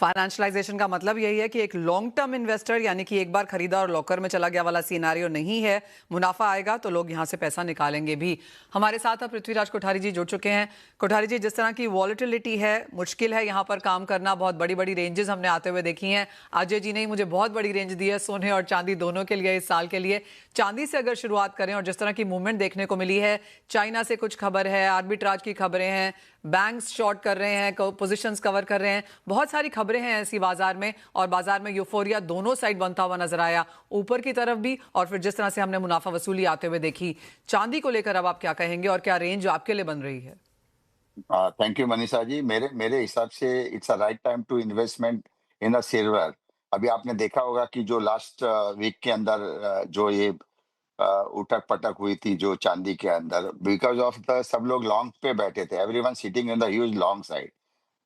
Financialisation का मतलब यही है कि एक लॉन्ग टर्म इन्वेस्टर यानी कि एक बार खरीदा और लॉकर में चला गया वाला सिनेरियो नहीं है। मुनाफा आएगा तो लोग यहां से पैसा निकालेंगे भी। हमारे साथ अब पृथ्वीराज कोठारी जी जुड़ चुके हैं। कोठारी जी, जिस तरह की वॉलेटिलिटी है, मुश्किल है यहां पर काम करना। बहुत बड़ी बड़ी रेंजेस हमने आते हुए देखी हैं। अजय जी ने मुझे बहुत बड़ी रेंज दी है सोने और चांदी दोनों के लिए इस साल के लिए। चांदी से अगर शुरुआत करें और जिस तरह की मूवमेंट देखने को मिली है, चाइना से कुछ खबर है, आर्बिट्राज की खबरें हैं, बैंक्स शॉर्ट कर रहे हैं, पोजीशंस कवर कर रहे हैं, बहुत सारी खबरें हैं ऐसी बाजार में, और बाजार में यूफोरिया दोनों साइड बनता हुआ नजर आया, ऊपर की तरफ भी और फिर जिस तरह से हमने मुनाफा वसूली आते हुए देखी। चांदी को लेकर अब आप क्या कहेंगे और क्या रेंज आपके लिए बन रही है? Thank you Manisha ji. मेरे मेरे हिसाब से it's a right time to investment in a silver. अभी आपने देखा होगा कि जो लास्ट वीक के अंदर जो ये उठक पटक हुई थी जो चांदी के अंदर, बिकॉज ऑफ द सब लोग लॉन्ग पे बैठे थे, everyone sitting in the huge long side.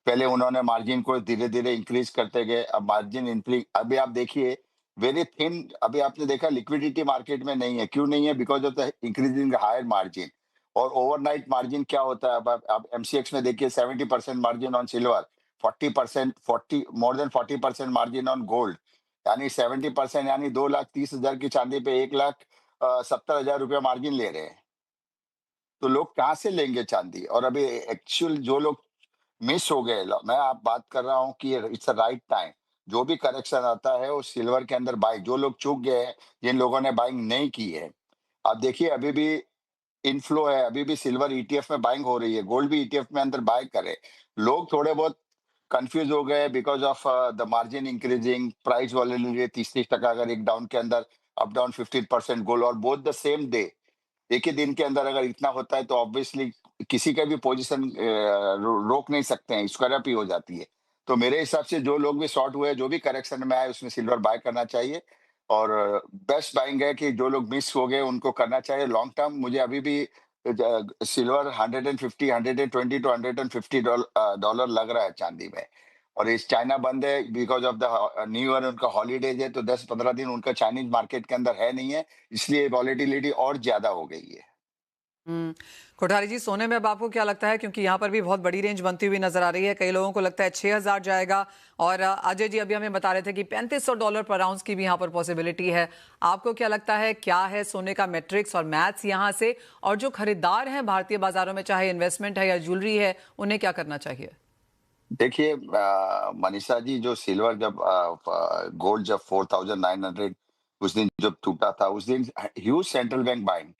पहले उन्होंने मार्जिन को धीरे धीरे इंक्रीज करते गए, अब मार्जिन इंक्रीज, अभी आप देखिए वेरी थिन। अभी आपने देखा लिक्विडिटी मार्केट में नहीं है, क्यों नहीं है? Because of the increasing higher margin. और ओवरनाइट मार्जिन क्या होता है? अब आप एमसीएक्स में देखिए 70% margin on silver, 40% 40 more than 40% margin on gold. यानी 70%, यानी 2,30,000 की चांदी पे 1,70,000 रुपया मार्जिन ले रहे हैं। तो लोग कहाँ से लेंगे चांदी? और अभी एक्चुअल जो लोग मिस हो गए, मैं आप बात कर रहा हूँ कि इट्स अ राइट टाइम। जो भी करेक्शन आता है वो सिल्वर के अंदर बाइंग, जो लोग चूक गए हैं, जिन लोगों ने बाइंग नहीं की है, आप देखिए अभी भी इनफ्लो है, अभी भी सिल्वर ईटीएफ में बाइंग हो रही है, गोल्ड भी ईटीएफ में अंदर बाय करे। लोग थोड़े बहुत कंफ्यूज हो गए because of the margin increasing, price volatility 30-30% अगर एक डाउन के अंदर, अप डाउन 15% गोल्ड, और बोथ द सेम डे, एक ही दिन के अंदर अगर इतना होता है तो ऑब्वियसली किसी का भी पोजीशन रोक नहीं सकते हैं, स्क्वायर हो जाती है। तो मेरे हिसाब से जो लोग भी शॉर्ट हुए, जो भी करेक्शन में आए, उसमें सिल्वर बाय करना चाहिए। और बेस्ट बाइंग है कि जो लोग मिस हो गए उनको करना चाहिए लॉन्ग टर्म। मुझे अभी भी सिल्वर 150, 120 टू 150 डॉलर लग रहा है चांदी में। और इस चाइना बंद है because of the new year, उनका हॉलीडेज है, तो 10-15 दिन उनका चाइनीज मार्केट के अंदर है नहीं है, इसलिए वॉलेटिलिटी और ज्यादा हो गई है। हम्म। कोठारी जी, सोने में अब आपको क्या लगता है, क्योंकि यहाँ पर भी बहुत बड़ी रेंज बनती हुई नजर आ रही है, कई लोगों को लगता है 6,000 जाएगा, और अजय जी अभी हमें बता रहे थे कि $3,500 पर आउंस की भी यहाँ पर पॉसिबिलिटी है। आपको क्या लगता है, क्या है सोने का मैट्रिक्स और मैथ्स यहाँ से, और जो खरीदार हैं भारतीय बाजारों में, चाहे इन्वेस्टमेंट है या ज्वेलरी है, उन्हें क्या करना चाहिए? देखिए मनीषा जी, जो सिल्वर जब गोल्ड जब 4,900 उस दिन जब टूटा था, उस दिन ह्यूज सेंट्रल बैंक बाइंग,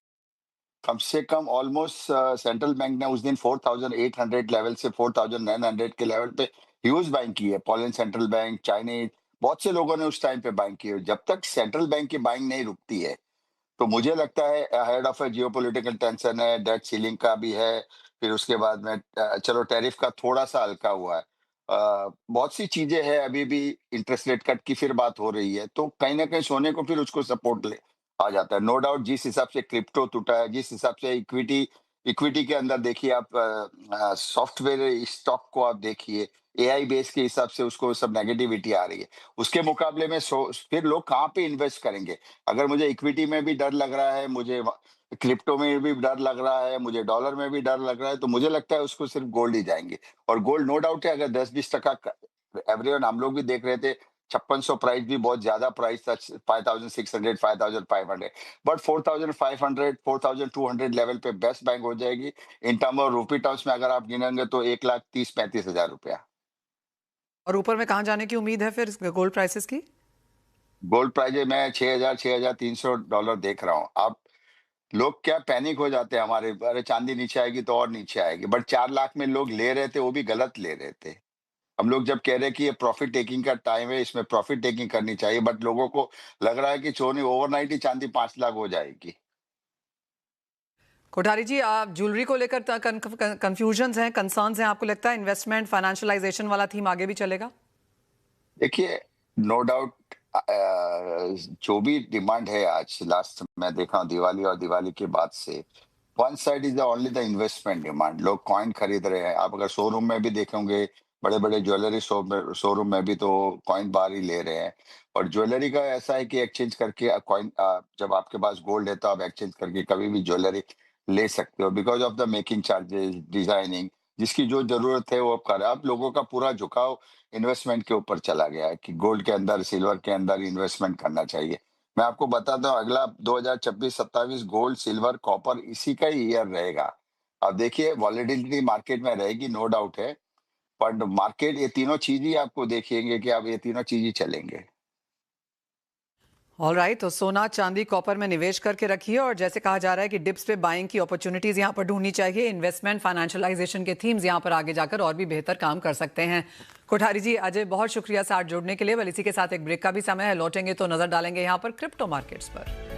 कम से कम ऑलमोस्ट सेंट्रल बैंक ने उस दिन 4,800 लेवल से 4,900 के लेवल पे ह्यूज बाइंग की है। पोलैंड सेंट्रल बैंक, चाइनीज, बहुत से लोगों ने उस टाइम पे बाइंग की है। जब तक सेंट्रल बैंक की बाइंग नहीं रुकती है, तो मुझे लगता है ahead of a geopolitical tension है, डेट सीलिंग का भी है, फिर उसके बाद में चलो टैरिफ का थोड़ा-सा हल्का हुआ है। बहुत सी चीज़ें हैं, अभी भी इंटरेस्ट रेट कट की फिर बात हो रही है, तो कहीं न कहीं सोने को फिर उसको सपोर्ट ले आ जाता है। नो डाउट जिस हिसाब से क्रिप्टो टूटा है, जिस हिसाब से इक्विटी इक्विटी के अंदर देखिए आप सॉफ्टवेयर स्टॉक को आप देखिए, एआई बेस के हिसाब से उसको सब नेगेटिविटी आ रही है। उसके मुकाबले में फिर लोग कहाँ पे इन्वेस्ट करेंगे? अगर मुझे इक्विटी में भी डर लग रहा है, मुझे क्रिप्टो में भी डर लग रहा है, मुझे डॉलर में भी डर लग रहा है, तो मुझे लगता है उसको सिर्फ गोल्ड ही जाएंगे। और गोल्ड नो डाउट है, अगर 10-20% एवरीवन, हम लोग भी देख रहे थे, 5600 प्राइस भी बहुत ज्यादा प्राइस था, 5,600, 5,500, बट 4,500, 4,200 लेवल पे बेस्ट बैंक हो जाएगी। इन टर्म ऑफ रूपी टर्म्स में अगर आप गिनेंगे तो 1,30,35,000 रुपया। और ऊपर में कहाँ जाने की उम्मीद है फिर गोल्ड प्राइसेस की? गोल्ड प्राइस मैं 6,000, $6,300 देख रहा हूँ। आप लोग क्या पैनिक हो जाते हैं हमारे, अरे चांदी नीचे आएगी तो और नीचे आएगी, बट 4 लाख में लोग ले रहे थे, वो भी गलत ले रहे थे। हम लोग जब कह रहे हैं कि ये प्रॉफिट टेकिंग का टाइम है, इसमें प्रॉफिट टेकिंग करनी चाहिए, बट लोगों को लग रहा है कि सोनी ओवरनाइट ही चांदी 5 लाख हो जाएगी। कोठारी जी, आप ज्वेलरी को लेकर कंफ्यूजन हैं, कंसर्न्स हैं, आपको लगता है इन्वेस्टमेंट फाइनेंशियलाइजेशन वाला थीम आगे भी चलेगा? देखिए, नो डाउट जो भी डिमांड है आज, लास्ट मैं देखा हूँ दिवाली और दिवाली के बाद से, one side is the only the investment demand. लोग कॉइन खरीद रहे हैं। आप अगर शोरूम में भी देखेंगे, बड़े बड़े ज्वेलरी शोरूम में भी तो कॉइन बार ही ले रहे हैं। और ज्वेलरी का ऐसा है कि एक्सचेंज करके कॉइन, जब आपके पास गोल्ड है तो आप एक्सचेंज करके कभी भी ज्वेलरी ले सकते हो, because of the making charges, designing. जिसकी जो जरूरत है वो अब कर रहा है। अब लोगों का पूरा झुकाव इन्वेस्टमेंट के ऊपर चला गया है कि गोल्ड के अंदर, सिल्वर के अंदर इन्वेस्टमेंट करना चाहिए। मैं आपको बताता हूँ, अगला 2026-27 गोल्ड, सिल्वर, कॉपर इसी का ही ईयर रहेगा। अब देखिए वॉलेटिलिटी मार्केट में रहेगी, नो डाउट है, बट मार्केट ये तीनों चीज ही आपको देखेंगे कि अब ये तीनों चीज ही चलेंगे। ऑल राइट, तो सोना, चांदी, कॉपर में निवेश करके रखिए और जैसे कहा जा रहा है कि डिप्स पे बाइंग की अपॉर्चुनिटीज यहाँ पर ढूंढनी चाहिए। इन्वेस्टमेंट, फाइनेंशियलाइजेशन के थीम्स यहाँ पर आगे जाकर और भी बेहतर काम कर सकते हैं। कोठारी जी, अजय, बहुत शुक्रिया साथ जुड़ने के लिए। बल इसी के साथ एक ब्रेक का भी समय है, लौटेंगे तो नजर डालेंगे यहाँ पर क्रिप्टो मार्केट्स पर।